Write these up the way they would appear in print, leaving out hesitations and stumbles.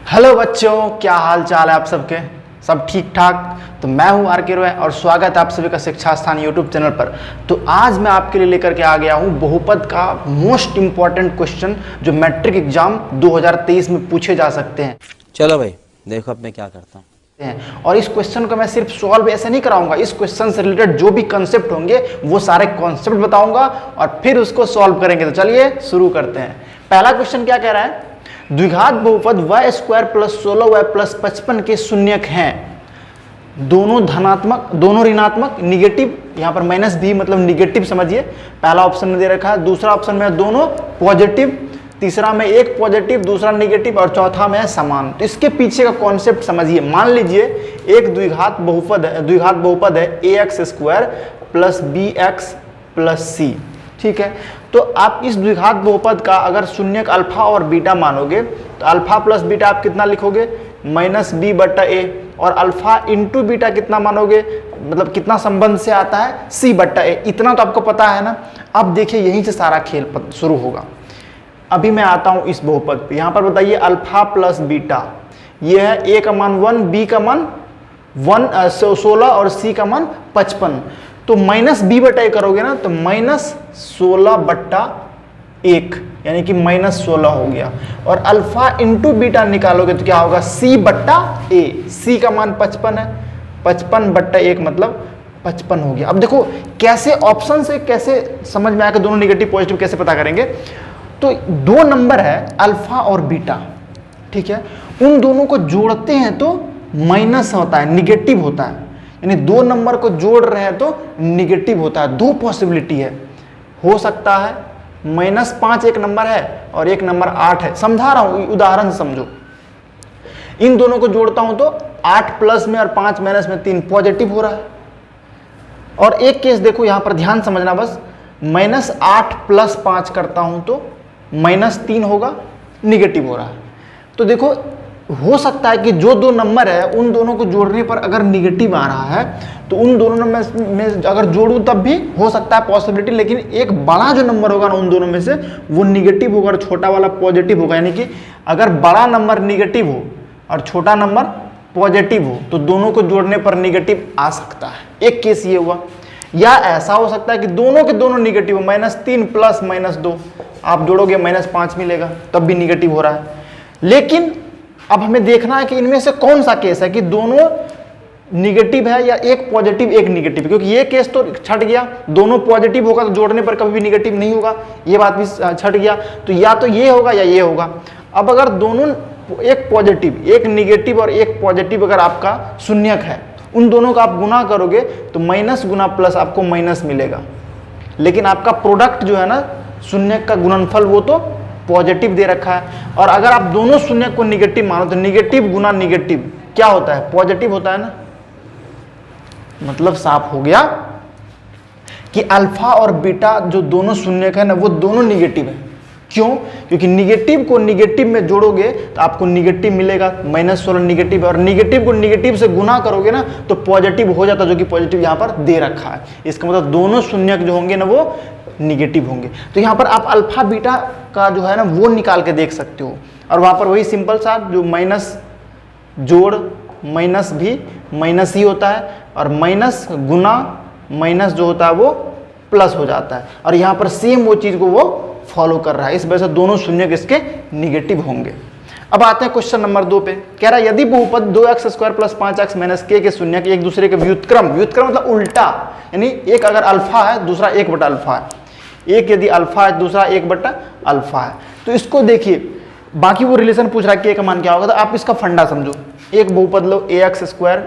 Hello बच्चों, क्या हाल चाल है आप सबके? सब ठीक ठाक? तो मैं हूं आर के रॉय और स्वागत है आप सभी का शिक्षा स्थान यूट्यूब चैनल पर। तो आज मैं आपके लिए लेकर के आ गया हूं बहुपद का मोस्ट इंपॉर्टेंट क्वेश्चन जो मैट्रिक एग्जाम 2023 में पूछे जा सकते हैं। चलो भाई देखो अब मैं क्या करता हूँ। और इस क्वेश्चन को मैं सिर्फ सॉल्व ऐसे नहीं कराऊंगा, इस क्वेश्चन से रिलेटेड जो भी कंसेप्ट होंगे वो सारे कॉन्सेप्ट बताऊंगा और फिर उसको सॉल्व करेंगे। तो चलिए शुरू करते हैं। पहला क्वेश्चन क्या कह रहा है? द्विघात बहुपद y square plus 16y plus 55 के शून्यक हैं। दोनों धनात्मक, दोनों ऋणात्मक, निगेटिव, यहाँ पर माइनस भी मतलब निगेटिव समझिए। पहला ऑप्शन में दे रखा है, दूसरा ऑप्शन में दोनों पॉजिटिव, तीसरा में एक पॉजिटिव दूसरा निगेटिव और चौथा में है समान। तो इसके पीछे का कॉन्सेप्ट समझिए। मान लीजिए एक द्विघात बहुपद है ax square plus bx plus c, ठीक है। तो आप इस द्विघात बहुपद का अगर शून्यक अल्फा और बीटा मानोगे तो अल्फा प्लस बीटा आप कितना लिखोगे? माइनस बी बट्टा ए। और अल्फा इंटू बीटा कितना मानोगे, मतलब कितना संबंध से आता है? सी बट्टा ए। इतना तो आपको पता है ना। अब देखिए यहीं से सारा खेल शुरू होगा। अभी मैं आता हूं इस बहुपद पे। यहां पर बताइए अल्फा प्लस बीटा, ये है ए का मान 1, बी का मान 16 और सी का मान 55। तो माइनस बी बट्टा ए करोगे ना तो माइनस 16 बट्टा 1 यानी कि माइनस 16 हो गया। और अल्फा इंटू बीटा निकालोगे तो क्या होगा? सी बट्टा ए। सी का मान 55 है, 55 बट्टा 1 मतलब 55 हो गया। अब देखो कैसे ऑप्शन से कैसे समझ में आया कि दोनों निगेटिव पॉजिटिव कैसे पता करेंगे। तो दो नंबर है अल्फा और बीटा, ठीक है। उन दोनों को जोड़ते हैं तो माइनस होता है, निगेटिव होता है। यानी दो नंबर को जोड़ रहे हैं तो निगेटिव होता है। दो पॉसिबिलिटी है, हो सकता है -5 एक नंबर है और एक नंबर 8 है। समझा रहा हूं, उदाहरण से समझो। इन दोनों को जोड़ता हूं तो 8 प्लस में और 5 माइनस में 3 पॉजिटिव हो रहा है। और एक केस देखो यहां पर ध्यान समझना बस, -8 प्लस 5 करता हूं तो -3 होगा, निगेटिव हो रहा है। तो देखो हो सकता है कि जो दो नंबर है उन दोनों को जोड़ने पर अगर निगेटिव आ रहा है तो उन दोनों नंबर में अगर जोड़ूं तब भी हो सकता है पॉसिबिलिटी, लेकिन एक बड़ा जो नंबर होगा ना उन दोनों में से वो निगेटिव होगा और छोटा वाला पॉजिटिव होगा। यानी कि अगर बड़ा नंबर निगेटिव हो और छोटा नंबर पॉजिटिव हो तो दोनों को जोड़ने पर निगेटिव आ सकता है। एक केस ये हुआ। या ऐसा हो सकता है कि दोनों के दोनों निगेटिव हो, -3 प्लस -2 आप जोड़ोगे -5 मिलेगा, तब भी निगेटिव हो रहा है। लेकिन अब हमें देखना है कि इनमें से कौन सा केस है कि दोनों निगेटिव है या एक पॉजिटिव एक निगेटिव, क्योंकि ये केस तो छट गया। दोनों पॉजिटिव होगा तो जोड़ने पर कभी भी निगेटिव नहीं होगा, ये बात भी छट गया। तो या तो ये होगा या ये होगा। अब अगर दोनों एक पॉजिटिव एक निगेटिव और एक पॉजिटिव अगर आपका शून्यक है, उन दोनों का आप गुना करोगे तो माइनस गुना प्लस आपको माइनस मिलेगा। लेकिन आपका प्रोडक्ट जो है ना शून्यक का गुणनफल वो तो पॉजिटिव दे रखा है। और अगर आप दोनों शून्यक को निगेटिव मानो तो निगेटिव गुना निगेटिव क्या होता है? पॉजिटिव होता है ना। मतलब साफ हो गया कि अल्फा और बीटा जो दोनों शून्यक है ना वो दोनों निगेटिव है। क्यों? क्योंकि निगेटिव को निगेटिव में जोड़ोगे तो आपको निगेटिव मिलेगा, -16 निगेटिव है। और निगेटिव को निगेटिव से गुना करोगे ना तो पॉजिटिव हो जाता है, जो कि पॉजिटिव यहाँ पर दे रखा है। इसका मतलब दोनों शून्यक जो होंगे ना वो निगेटिव होंगे। तो यहाँ पर आप अल्फा बीटा का जो है ना वो निकाल के देख सकते हो। और वहाँ पर वही सिंपल सा जो माइनस जोड़ माइनस भी माइनस ही होता है और माइनस गुना माइनस जो होता है वो प्लस हो जाता है। और यहाँ पर सेम वो चीज़ को वो फॉलो कर रहा है। इस वजह से दोनों शून्यक इसके निगेटिव होंगे। अब आते हैं क्वेश्चन नंबर 2 पे। कह रहा है यदि बहुपद 2x square plus 5x minus k के शून्यक एक दूसरे के व्युत्क्रम मतलब उल्टा, यानी एक अगर अल्फा है दूसरा 1 बटा अल्फा है, एक यदि अल्फा है दूसरा 1 बटा अल्फा है, तो इसको देखिए। बाकी वो रिलेशन पूछ रहा है k का मान क्या होगा, तो आप इसका फंडा समझो। एक बहुपद लो ax square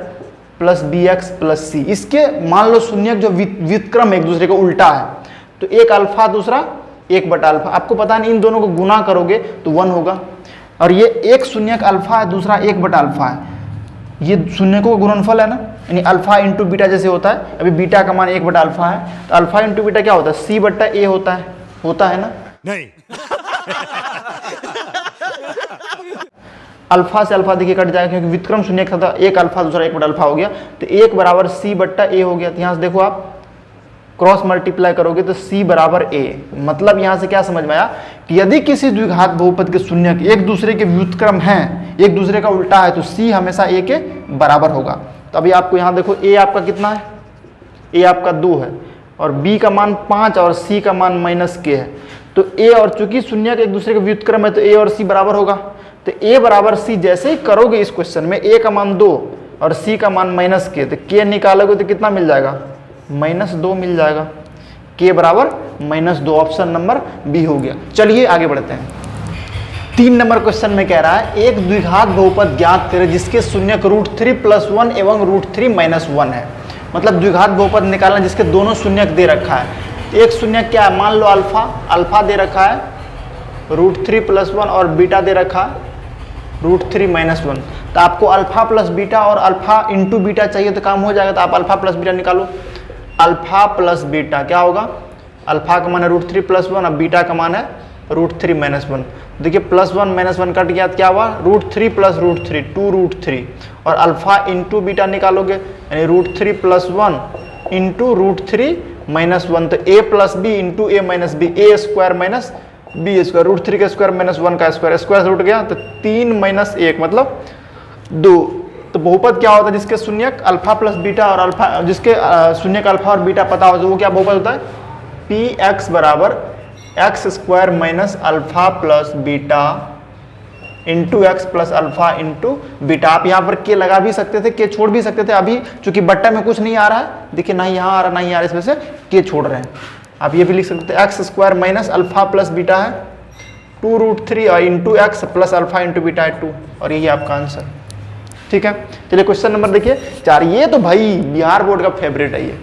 plus bx plus c, इसके मान लो शून्यक जो व्युत्क्रम एक दूसरे का उल्टा है, तो एक अल्फा दूसरा 1 बटा अल्फा। आपको पता नहीं, इन दोनों को गुना करोगे तो 1 होगा। और ये एक शून्यक अल्फा है दूसरा 1 बटा अल्फा है, ये शून्यकों का गुणनफल है ना, यानी अल्फा इंटू बीटा जैसे होता है। अभी बीटा का मान 1 बटा अल्फा है तो अल्फा इंटू बीटा क्या होता है? c बट्टा a होता है ना। नहीं अल्फा से अल्फा देखिए कट जाएगा, क्योंकि व्युत्क्रम शून्यक था, एक अल्फा दूसरा 1 बटा अल्फा हो गया, तो 1 बराबर c बट्टा a हो गया। तो यहाँ से देखो आप क्रॉस मल्टीप्लाई करोगे तो c बराबर a। मतलब यहाँ से क्या समझ में आया कि यदि किसी द्विघात बहुपद के शून्यक एक दूसरे के व्युत्क्रम हैं, एक दूसरे का उल्टा है, तो c हमेशा a के बराबर होगा। तो अभी आपको यहाँ देखो a आपका कितना है, a आपका 2 है और b का मान 5 और c का मान -k है। तो a और चूंकि शून्यक एक दूसरे के व्युत्क्रम है तो a और c बराबर होगा। तो a बराबर c जैसे ही करोगे इस क्वेश्चन में, a का मान 2 और c का मान -k, तो k निकालोगे तो कितना मिल जाएगा, -2 मिल जाएगा। k बराबर -2, ऑप्शन नंबर बी हो गया। चलिए आगे बढ़ते हैं। 3 नंबर क्वेश्चन में कह रहा है एक द्विघात बहुपद ज्ञात करें जिसके शून्यक √3 + 1 एवं √3 - 1 है। मतलब द्विघात बहुपद निकालना जिसके दोनों शून्यक दे रखा है। एक शून्यक क्या है, मान लो अल्फा दे रखा है √3 + 1 और बीटा दे रखा है √3 - 1। तो आपको अल्फा प्लस बीटा और अल्फा इंटू बीटा चाहिए तो काम हो जाएगा। तो आप अल्फा प्लस बीटा निकालो। अल्फा प्लस बीटा क्या होगा, अल्फा का मान है √3 + 1 और बीटा का मान है √3 - 1। देखिए +1 - 1 कट गया तो क्या हुआ, √3 + √3 2√3 और अल्फा इंटू बीटा निकालोगे यानी √3 + 1 इंटू √3 - 1। तो a + b into a - b, a² - b² √3 का स्क्वायर -1 का स्क्वायर, स्क्वायर से उठ गया तो 3 - 1 मतलब 2। तो बहुपद क्या होता है जिसके शून्यक अल्फा प्लस बीटा और अल्फा, जिसके शून्यक अल्फा और बीटा पता हो तो वो क्या बहुपद होता है, px बराबर x² - alpha plus beta into x plus alpha into beta. आप यहाँ पर के लगा भी सकते थे, के छोड़ भी सकते थे। अभी चूंकि बट्टा में कुछ नहीं आ रहा है, देखिए ना यहाँ आ रहा ना यहाँ आ रहा, इसमें से के छोड़ रहे हैं। आप ये भी लिख सकते हैं x² - अल्फा प्लस बीटा है 2√3 और into x plus alpha into beta है 2 और यही आपका आंसर। ठीक है, चलिए क्वेश्चन नंबर देखिए 4। ये तो भाई बिहार बोर्ड का फेवरेट है, ये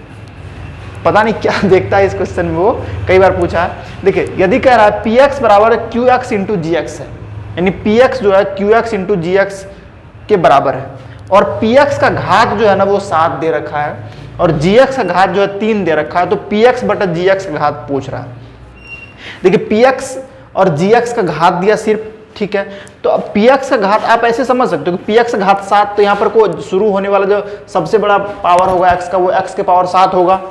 पता नहीं क्या देखता है इस क्वेश्चन में, वो कई बार पूछा है। देखिए यदि कह रहा है px बराबर qx इंटू gx है, यानी px जो है qx इंटू gx के बराबर है और px का घात जो है ना वो 7 दे रखा है और gx का घात जो है 3 दे रखा है। तो px बटा gx का घात पूछ रहा है। देखिए px और gx का घात दिया सिर्फ, ठीक है। तो अब px का घात आप ऐसे समझ सकते हो कि px का घात 7, तो यहाँ पर को शुरू होने वाला जो सबसे बड़ा पावर होगा x का वो x के पावर 7 होगा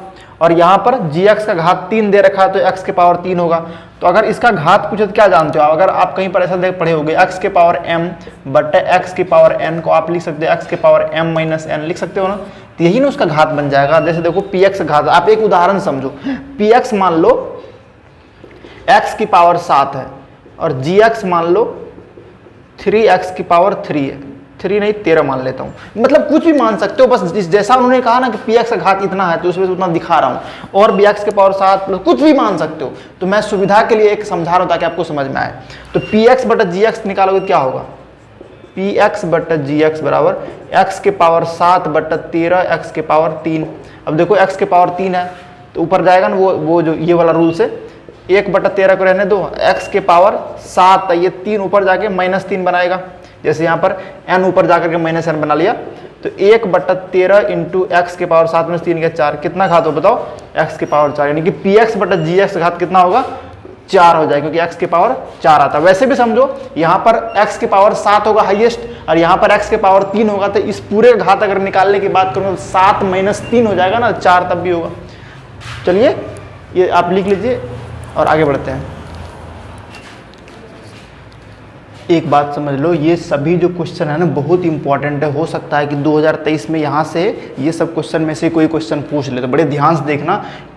और यहाँ पर gx का घात 3 दे रखा है तो x के पावर 3 होगा। तो अगर इसका घात पूछे तो क्या जानते हो, अगर आप कहीं पर ऐसा देख पढ़े होंगे x के पावर m बटे x के पावर n को आप लिख सकते हो x के पावर m - n लिख सकते हो ना, तो यही ना उसका घात बन जाएगा। जैसे देखो px का घात, आप एक उदाहरण समझो, px मान लो x की पावर 7 है और gx मान लो 3x की पावर 3 है, 3 नहीं 13 मान लेता हूँ। मतलब कुछ भी मान सकते हो, बस जैसा उन्होंने कहा ना कि px का घात इतना है तो उसमें से उतना दिखा रहा हूँ। और भी x के पावर 7 प्लस कुछ भी मान सकते हो, तो मैं सुविधा के लिए एक समझा रहा हूँ ताकि आपको समझ में आए। तो px बटा gx निकालोगे तो क्या होगा, px बटा gx बराबर x के पावर 7 बटा 13 x के पावर 3। अब देखो x के पावर 3 है तो ऊपर जाएगा ना वो जो ये वाला रूल से 1 बटा 13 को रहने दो, x के पावर 7 ये 3 ऊपर जाके -3 बनाएगा। जैसे यहाँ पर n ऊपर जाकर के -n बना लिया तो 1 बटा 13 इंटू एक्स के पावर 7 - 3 के 4 कितना घात हो बताओ, x के पावर 4, यानी कि px बटा gx घात कितना होगा 4 हो जाएगा क्योंकि x के पावर 4 आता है। वैसे भी समझो यहाँ पर x के पावर 7 होगा हाईएस्ट और यहाँ पर x के पावर 3 होगा, तो इस पूरे घात अगर निकालने की बात करूँ तो 7 - 3 हो जाएगा ना, 4 तब भी होगा। चलिए ये आप लिख लीजिए और आगे बढ़ते हैं। एक बात समझ लो, ये सभी जो क्वेश्चन है ना बहुत इंपॉर्टेंट है। हो सकता है कि 2023 में यहाँ से ये सब क्वेश्चन में से कोई क्वेश्चन पूछ ले, तो बड़े ध्यान से देखना।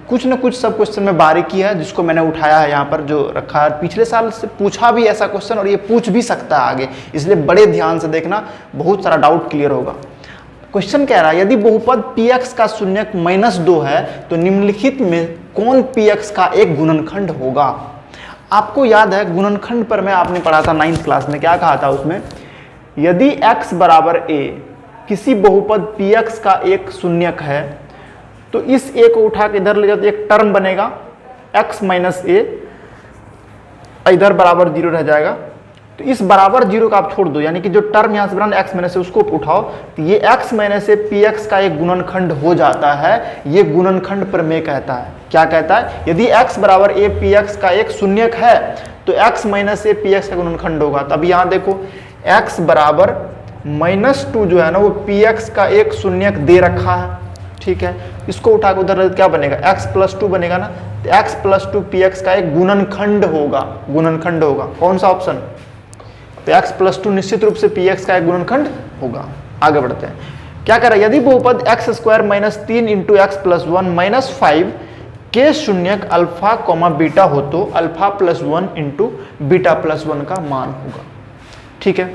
कुछ ना कुछ सब क्वेश्चन में बारीकी है जिसको मैंने उठाया है यहाँ पर जो रखा है। पिछले साल से पूछा भी ऐसा क्वेश्चन और ये पूछ भी सकता है आगे, इसलिए बड़े ध्यान से देखना, बहुत सारा डाउट क्लियर होगा। क्वेश्चन कह रहा है यदि बहुपद px का शून्यक -2 है तो निम्नलिखित में कौन px का एक गुणनखंड होगा। आपको याद है गुणनखंड पर मैं आपने पढ़ा था 9th क्लास में, क्या कहा था उसमें, यदि x बराबर a किसी बहुपद px का एक शून्यक है तो इस a को उठा के इधर ले जाओ तो एक टर्म बनेगा x - a, इधर बराबर 0 रह जाएगा। तो इस बराबर 0 का आप छोड़ दो, यानी कि जो टर्म यहाँ से बना x - a उसको उठाओ तो ये x - a px का एक गुणनखंड हो जाता है। ये गुणनखंड प्रमेय कहता है। क्या कहता है, यदि x बराबर a px का एक शून्यक है तो x - a px का गुणनखंड होगा। तब यहाँ देखो x बराबर -2 जो है ना वो px का एक शून्यक दे रखा है, ठीक है। इसको उठा के उधर क्या बनेगा x + 2 बनेगा ना, तो तो x plus two P x का एक गुणनखंड होगा, गुणनखंड होगा। कौन सा ऑप्शन? तो x प्लस टू निश्चित रूप से पी एक्स का एक गुणनखंड होगा। आगे बढ़ते हैं, क्या कह रहा है, यदि बहुपद x square minus 3 into x plus 1 minus 5 के शून्यक अल्फा कॉमा बीटा हो तो alpha plus 1 into beta plus 1 का मान होगा। ठीक है,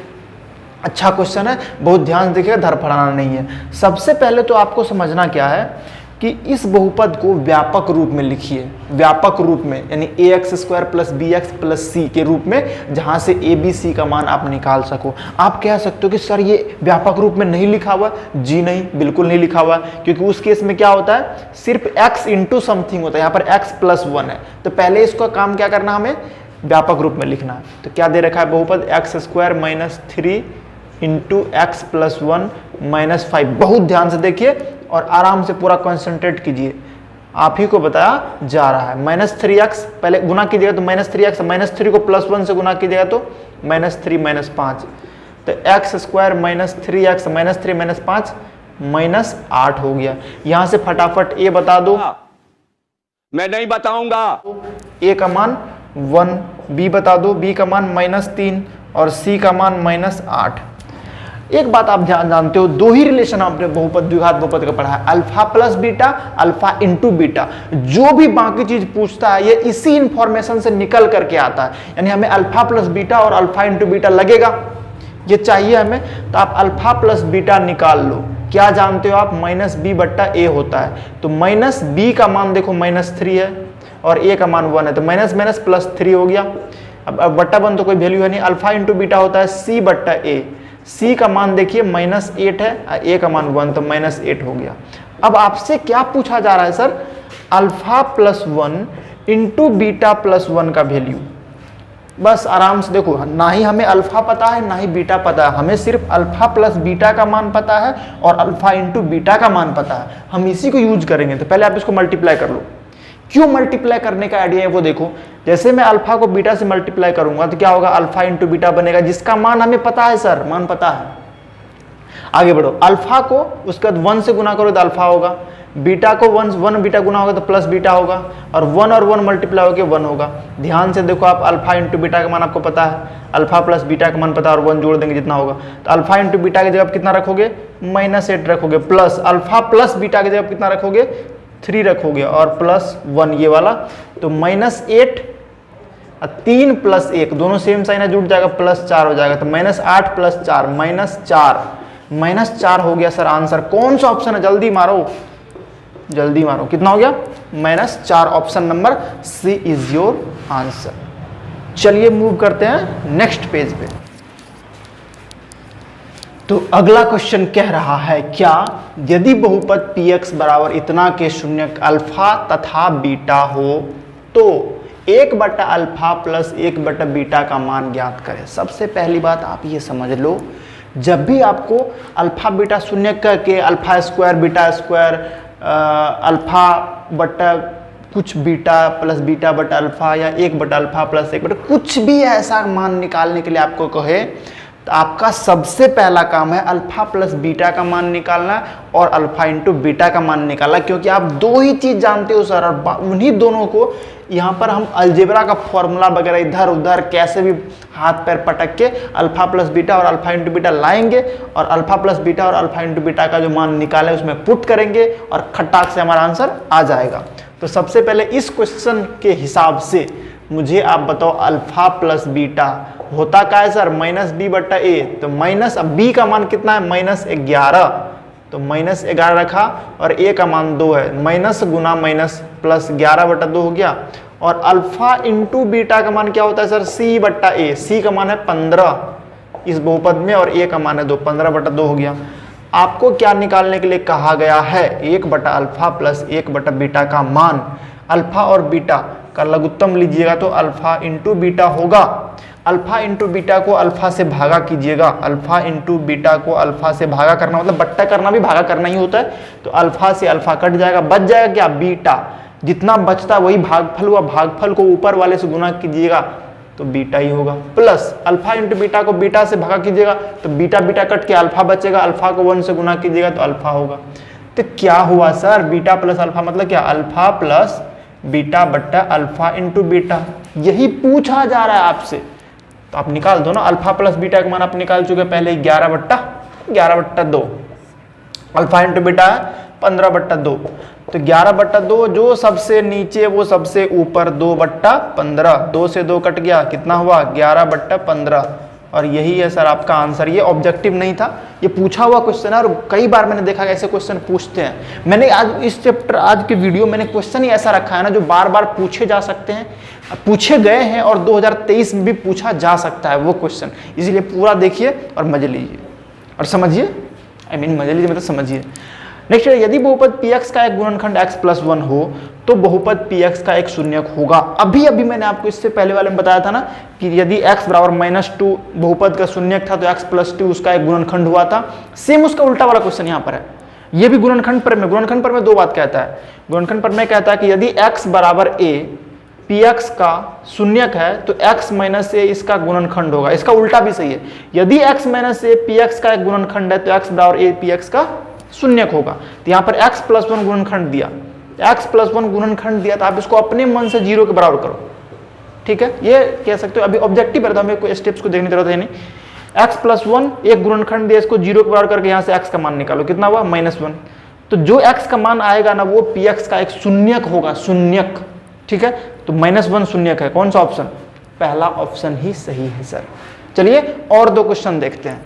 अच्छा क्वेश्चन है, बहुत ध्यान से देखिएगा, धड़फड़ाना नहीं है। सबसे पहले तो आपको समझना क्या है कि इस बहुपद को व्यापक रूप में लिखिए, व्यापक रूप में, यानी A X square plus B X plus C के रूप में, जहां से ए बी सी का मान आप निकाल सको। आप कह सकते हो कि सर ये व्यापक रूप में नहीं लिखा हुआ। जी नहीं, बिल्कुल नहीं लिखा हुआ, क्योंकि उस केस में क्या होता है, सिर्फ x इंटू समथिंग होता है, यहाँ पर x प्लस 1 है। तो पहले इसका काम क्या करना, हमें व्यापक रूप में लिखना है। तो क्या दे रखा है, बहुपद x square minus 3 into x plus 1 minus 5। बहुत ध्यान से देखिए और आराम से पूरा कंसंट्रेट कीजिए, आप ही को बताया जा रहा है। माइनस 3x पहले गुना कीजिएगा तो माइनस 3x, माइनस 3 को प्लस 1 से गुना कीजिएगा तो माइनस 3 माइनस 5, तो x square minus 3x minus 3 minus 5 minus 8 हो गया। यहां से फटाफट ए बता दो, मैं नहीं बताऊंगा। ए का मान 1, बी बता दो, बी का मान माइनस 3 और सी का मान माइनस 8। एक बात आप जानते हो, दो ही रिलेशन आपने बहुपद द्विघात बहुपद का पढ़ा है, alpha plus beta, alpha into beta. जो भी बाकी चीज पूछता है ये इसी इंफॉर्मेशन से निकल करके आता है, यानी हमें अल्फा प्लस बीटा और अल्फा इंटू बीटा लगेगा, ये चाहिए हमें। तो आप अल्फा प्लस बीटा निकाल लो। क्या जानते हो आप, माइनस बी बट्टा ए होता है। तो माइनस बी का मान देखो माइनस 3 है और ए का मान 1 है, तो माइनस माइनस प्लस 3 हो गया। अब बट्टा बन तो कोई वैल्यू है नहीं, अल्फा इंटू बीटा होता है सी बट्टा ए। सी का मान देखिए माइनस 8 है, ए का मान 1, तो माइनस 8 हो गया। अब आपसे क्या पूछा जा रहा है sir, alpha plus 1 into beta plus 1 का वैल्यू। बस आराम से देखो, ना ही हमें अल्फा पता है ना ही बीटा पता है, हमें सिर्फ अल्फा प्लस बीटा का मान पता है और अल्फा इंटू बीटा का मान पता है, हम इसी को यूज करेंगे। तो पहले आप इसको मल्टीप्लाई कर लो। क्यों मल्टीप्लाई करने का आइडिया है वो देखो, जैसे मैं अल्फा को बीटा से मल्टीप्लाई करूंगा तो क्या होगा, अल्फा इंटू बीटा बनेगा, जिसका मान हमें पता है सर, मान पता है। आगे बढ़ो, अल्फा को उसके बाद 1 से गुना करो तो अल्फा होगा, बीटा को 1 बीटा गुना होगा तो प्लस बीटा होगा, और 1 और 1 मल्टीप्लाई होकर 1 होगा। ध्यान से देखो, आप अल्फा इंटू बीटा का मान आपको पता है, अल्फा प्लस बीटा का मान पता है, और 1 जोड़ देंगे जितना होगा। तो अल्फा इंटू बीटा की जगह कितना रखोगे, माइनस 8 रखोगे, प्लस अल्फा प्लस बीटा की जगह कितना रखोगे, 3 रखोगे, और प्लस 1 ये वाला। तो माइनस 8 और 3 प्लस 1 दोनों सेम साइन है, जुड़ जाएगा, प्लस 4 हो जाएगा। तो माइनस 8 प्लस 4 माइनस 4 हो गया सर आंसर। कौन सा ऑप्शन है, जल्दी मारो, जल्दी मारो, कितना हो गया, minus 4। Option number C is your answer. चलिए मूव करते हैं नेक्स्ट पेज पे। तो अगला क्वेश्चन कह रहा है, क्या यदि बहुपद px बराबर इतना के शून्यक अल्फा तथा बीटा हो तो 1 बटा अल्फा प्लस 1 बटा बीटा का मान ज्ञात करें। सबसे पहली बात आप ये समझ लो, जब भी आपको अल्फा बीटा शून्य के alpha square beta square alpha बटा कुछ बीटा प्लस बीटा बटा अल्फा या 1 बटा अल्फा प्लस 1 बटा कुछ भी ऐसा मान निकालने के लिए आपको कहे, तो आपका सबसे पहला काम है अल्फा प्लस बीटा का मान निकालना और अल्फा इंटू बीटा का मान निकालना, क्योंकि आप दो ही चीज जानते हो सर, और उन्हीं दोनों को यहाँ पर हम अलजेब्रा का फॉर्मूला वगैरह इधर उधर कैसे भी हाथ पैर पटक के अल्फा प्लस बीटा और अल्फा इंटू बीटा लाएंगे और अल्फा प्लस बीटा और अल्फा इंटू बीटा का जो मान निकाले उसमें पुट करेंगे और खटाक से हमारा आंसर आ जाएगा। तो सबसे पहले इस क्वेश्चन के हिसाब से मुझे आप बताओ, अल्फा प्लस बीटा होता क्या है सर, माइनस बी बट्टा ए। तो माइनस, अब बी का मान कितना है, माइनस 11, तो माइनस 11 रखा, और ए का मान 2 है, माइनस गुना माइनस प्लस 11 बटा 2 हो गया। और अल्फा इंटू बीटा का मान क्या होता है सर, सी बट्टा ए। सी का मान है 15 इस बहुपद में, और ए का मान है 2, 15 बटा 2 हो गया। आपको क्या निकालने के लिए कहा गया है, 1 बटा अल्फा प्लस 1 बटा बीटा का मान। अल्फा और बीटा का लघुत्तम लीजिएगा तो अल्फा इंटू बीटा होगा। अल्फा इंटू बीटा को अल्फा से भागा कीजिएगा, अल्फा इंटू बीटा को अल्फा से भागा करना मतलब बट्टा करना भी भागा करना ही होता है। तो अल्फा से अल्फा कट जाएगा, बच जाएगा क्या, बीटा। जितना बचता वही भागफल हुआ, भागफल को ऊपर वाले से गुना कीजिएगा तो बीटा ही होगा, प्लस अल्फा इंटू बीटा को बीटा से भागा कीजिएगा तो बीटा बीटा कट के अल्फा बचेगा, अल्फा को 1 से गुना कीजिएगा तो अल्फा होगा। तो क्या हुआ सर, बीटा प्लस अल्फा मतलब क्या, अल्फा प्लस बीटा बट्टा अल्फा इंटू बीटा, यही पूछा जा रहा है आपसे। तो आप निकाल दो ना, अल्फा प्लस बीटा का मान आप निकाल चुके पहले 11/2, अल्फा इंटू बीटा 15/2, तो 11/2 जो सबसे नीचे वो सबसे ऊपर 2/15, 2 से 2 कट गया, कितना हुआ 11/15। और यही है सर आपका आंसर। ये ऑब्जेक्टिव नहीं था, ये पूछा हुआ क्वेश्चन है और कई बार मैंने देखा ऐसे क्वेश्चन पूछते हैं। मैंने आज इस चैप्टर आज के वीडियो मैंने क्वेश्चन ही ऐसा रखा है ना जो बार बार पूछे जा सकते हैं, पूछे गए हैं और 2023 में भी पूछा जा सकता है वो क्वेश्चन। इसीलिए पूरा देखिए और मजे लीजिए और समझिए, मजे लीजिए मतलब समझिए। नेक्स्ट है, यदि बहुपद px का एक गुणनखंड x+1 हो तो बहुपद px का एक शून्यक होगा। अभी मैंने आपको इससे पहले वाले में बताया था ना कि यदि x बराबर -2 बहुपद का शून्यक था तो x+2 उसका एक गुणनखंड हुआ था। सेम उसका उल्टा वाला क्वेश्चन यहाँ पर है। ये भी गुणनखंड पर में दो बात कहता है। गुणनखंड पर में कहता है कि यदि x बराबर a px का शून्यक है तो x - a इसका गुणनखंड होगा। इसका उल्टा भी सही है, यदि x - a px का एक गुणनखंड है तो x बराबर a px का शून्यक होगा। तो यहाँ पर x+1 गुणनखंड दिया, x+1 गुणनखंड दिया तो आप इसको अपने मन से 0 के बराबर करो, ठीक है, ये कह सकते हो। अभी ऑब्जेक्टिव है तो हमें कोई स्टेप्स को देखने की जरूरत है नहीं। x+1 एक गुणनखंड दिया, इसको 0 के बराबर करके यहाँ से x का मान निकालो, कितना हुआ -1। तो जो x का मान आएगा ना वो px का एक शून्यक होगा, शून्यक, ठीक है। तो -1 शून्यक है, कौन सा ऑप्शन, पहला ऑप्शन ही सही है सर। चलिए और दो क्वेश्चन देखते हैं।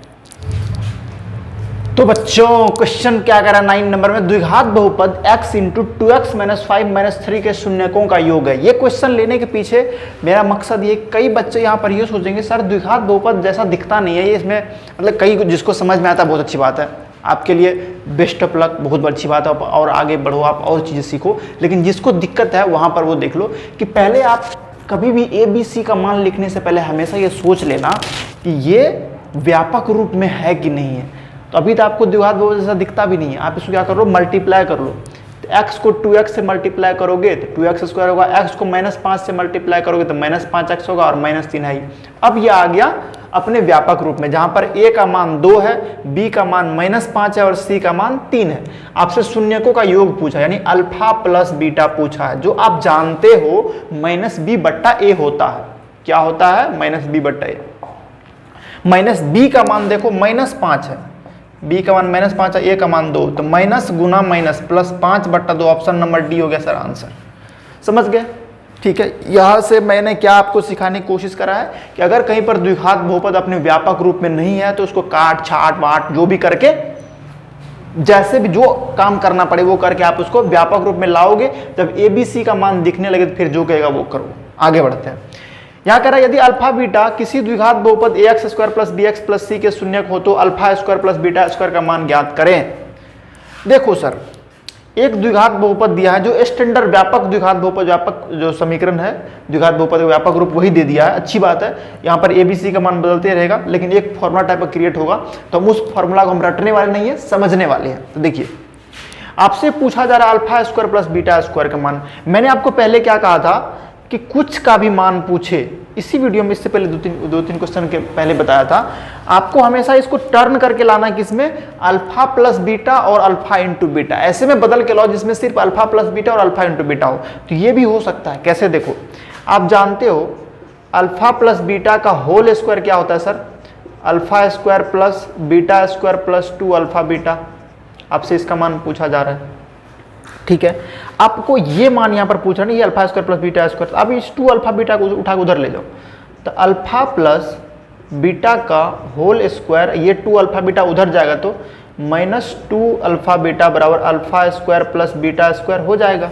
तो बच्चों क्वेश्चन क्या कह रहा है 9 नंबर में, द्विघात बहुपद x × 2x - 5 - 3 के शून्यकों का योग है। ये क्वेश्चन लेने के पीछे मेरा मकसद ये, कई बच्चे यहाँ पर ये सोचेंगे सर द्विघात बहुपद जैसा दिखता नहीं है ये, इसमें मतलब कई जिसको समझ में आता है बहुत अच्छी बात है, आपके लिए बेस्ट ऑफ लक, बहुत अच्छी बात है और आगे बढ़ो आप और चीज़ें सीखो। लेकिन जिसको दिक्कत है वहाँ पर वो देख लो कि पहले आप कभी भी ABC का मान लिखने से पहले हमेशा ये सोच लेना कि ये व्यापक रूप में है कि नहीं है। तो अभी तो आपको द्विघात बहुपद जैसा दिखता भी नहीं है, आप इसको क्या करो मल्टीप्लाई कर लो। तो x को 2x से मल्टीप्लाई करोगे तो 2x² होगा, x को -5 से मल्टीप्लाई करोगे तो -5x होगा और -3 है। अब ये आ गया अपने व्यापक रूप में, जहां पर a का मान 2 है, b का मान -5 है और c का मान 3 है। आपसे शून्यकों का योग पूछा, यानी अल्फा प्लस बीटा पूछा है, जो आप जानते हो -b/a होता है। क्या होता है, -b/a। -b का मान देखो -5 है, b का मान -5 है, a का मान 2, तो माइनस गुना minus plus 5/2, option number D हो गया सर आंसर। समझ गए, ठीक है। यहाँ से मैंने क्या आपको सिखाने की कोशिश करा है कि अगर कहीं पर द्विघात बहुपद अपने व्यापक रूप में नहीं है तो उसको काट छाट वाट जो भी करके, जैसे भी जो काम करना पड़े वो करके आप उसको व्यापक रूप में लाओगे। जब ABC का मान दिखने लगे तो फिर जो कहेगा वो करो। आगे बढ़ते हैं। यहाँ कह रहा है यदि अल्फा बीटा किसी द्विघात बहुपद ax² + bx + c के शून्यक हो तो α² + β² का मान ज्ञात करें। देखो सर, एक द्विघात बहुपद दिया है जो स्टैंडर्ड व्यापक द्विघात बहुपद, व्यापक जो समीकरण है द्विघात बहुपद का व्यापक रूप वही दे दिया है, अच्छी बात है। यहाँ पर ABC का मान बदलते रहेगा लेकिन एक फॉर्मूला टाइप का क्रिएट होगा, तो हम उस फॉर्मूला को हम रटने वाले नहीं है, समझने वाले हैं। तो देखिए आपसे पूछा जा रहा है α² + β² का मान। मैंने आपको पहले क्या कहा था कि कुछ का भी मान पूछे, इसी वीडियो में इससे पहले दो तीन क्वेश्चन के पहले बताया था, आपको हमेशा इसको टर्न करके लाना, किसमें, अल्फा प्लस बीटा और अल्फा इंटू बीटा, ऐसे में बदल के लाओ जिसमें सिर्फ अल्फा प्लस बीटा और अल्फा इंटू बीटा हो। तो ये भी हो सकता है, कैसे, देखो आप जानते हो अल्फा प्लस बीटा का होल स्क्वायर क्या होता है सर, α² + β² + 2 अल्फा बीटा। आपसे इसका मान पूछा जा रहा है, ठीक है। आपको ये मान यहाँ पर पूछा नहीं, ये α² + β², अब इस 2 अल्फा बीटा को उठा के उधर ले जाओ, तो अल्फा प्लस बीटा का होल स्क्वायर, ये 2 अल्फा बीटा उधर जाएगा तो -2 अल्फा बीटा बराबर α² + β² हो जाएगा।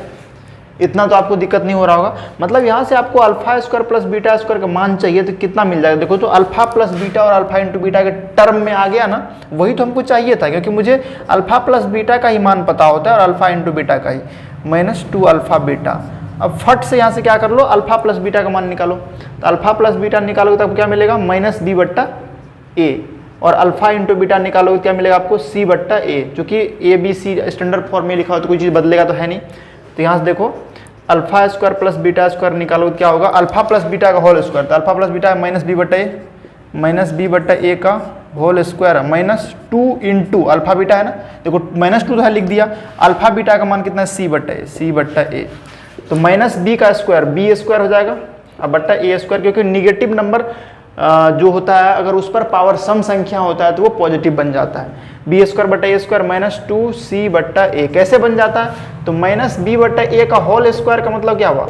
इतना तो आपको दिक्कत नहीं हो रहा होगा। मतलब यहाँ से आपको α² + β² का मान चाहिए तो कितना मिल जाएगा, देखो तो अल्फा प्लस बीटा और अल्फा इंटू बीटा के टर्म में आ गया ना, वही तो हमको चाहिए था, क्योंकि मुझे अल्फा प्लस बीटा का ही मान पता होता है और अल्फा इंटू बीटा का ही, -2 अल्फा बीटा। अब फट से यहाँ से क्या कर लो, अल्फा प्लस बीटा का मान निकालो, तो अल्फा प्लस बीटा निकालोगे तो आपको क्या मिलेगा, -b/a, और अल्फा इंटू बीटा निकालोगे क्या मिलेगा आपको, c/a, जो कि ABC स्टैंडर्ड फॉर्म में लिखा हो तो कोई चीज़ बदलेगा तो है नहीं। तो यहाँ से देखो α² + β² निकालो क्या होगा, अल्फा प्लस बीटा का होल स्क्वायर, तो अल्फा प्लस बीटा है -b/a का whole square, -2 into alpha beta है ना, देखो -2 तो है लिख दिया, अल्फा बीटा का मान कितना है, c/a। तो माइनस बी का स्क्वायर बी स्क्वायर हो जाएगा अब बट्टा ए स्क्वायर, क्योंकि निगेटिव नंबर जो होता है अगर उस पर पावर सम संख्या होता है तो वो पॉजिटिव बन जाता है। बी स्क्वायर बट्टा ए स्क्वायर माइनस 2c बट्टा ए कैसे बन जाता है, तो माइनस बी बट्टा ए का होल स्क्वायर का मतलब क्या हुआ,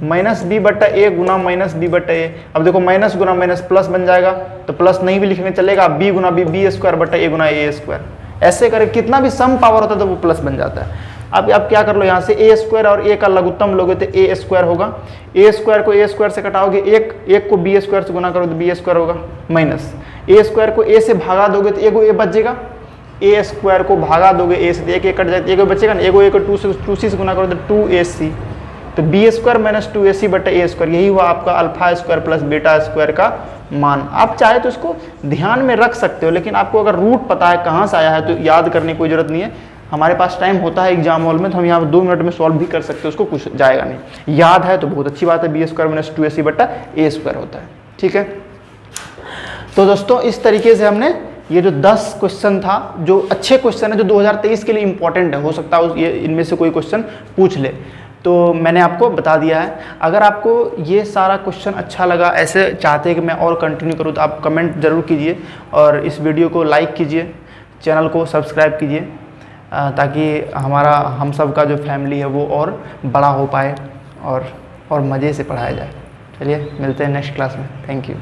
माइनस बी बट्टा ए गुना माइनस बी बट्टा ए। अब देखो माइनस गुना माइनस प्लस बन जाएगा, तो प्लस नहीं भी लिखने चलेगा, बी गुना बी स्क्वायर बट्टा ए गुना ए स्क्वायर। ऐसे करके कितना भी सम पावर होता है तो वो प्लस बन जाता है। अब आप क्या कर लो, यहाँ से ए स्क्वायर और ए का लघुत्तम लोगे तो ए स्क्वायर होगा, ए स्क्वायर को ए स्क्वायर से कटाओगे, एक को बी स्क्वायर से गुना करो तो बी स्क्वायर होगा, माइनस ए स्क्वायर को ए से भागा दोगे तो एगो ए बचेगा, ए स्क्वायर को भागा दोगे ए से, एक कट जाए एगो बचेगा ना, एगो ए को 2 से गुना करो तो 2ac, तो बी स्क्वायर माइनस 2ac बटा ए स्क्वायर, यही हुआ आपका alpha square plus beta square का मान। आप चाहे तो इसको ध्यान में रख सकते हो, लेकिन आपको अगर रूट पता है कहाँ से आया है तो याद करने की कोई जरूरत नहीं है। हमारे पास टाइम होता है एग्जाम हॉल में तो हम यहाँ 2 मिनट में सॉल्व भी कर सकते हैं, उसको कुछ जाएगा नहीं। याद है तो बहुत अच्छी बात है, बी स्क्वायर माइनस 2ac बटा ए स्क्वायर होता है, ठीक है। तो दोस्तों इस तरीके से हमने ये जो 10 क्वेश्चन था, जो अच्छे क्वेश्चन है, जो 2023 के लिए इंपॉर्टेंट है, हो सकता है ये इनमें से कोई क्वेश्चन पूछ ले, तो मैंने आपको बता दिया है। अगर आपको ये सारा क्वेश्चन अच्छा लगा, ऐसे चाहते हैं कि मैं और कंटिन्यू करूँ, तो आप कमेंट ज़रूर कीजिए और इस वीडियो को लाइक कीजिए, चैनल को सब्सक्राइब कीजिए, ताकि हम सब का जो फैमिली है वो और बड़ा हो पाए और मज़े से पढ़ाया जाए। चलिए मिलते हैं नेक्स्ट क्लास में, थैंक यू।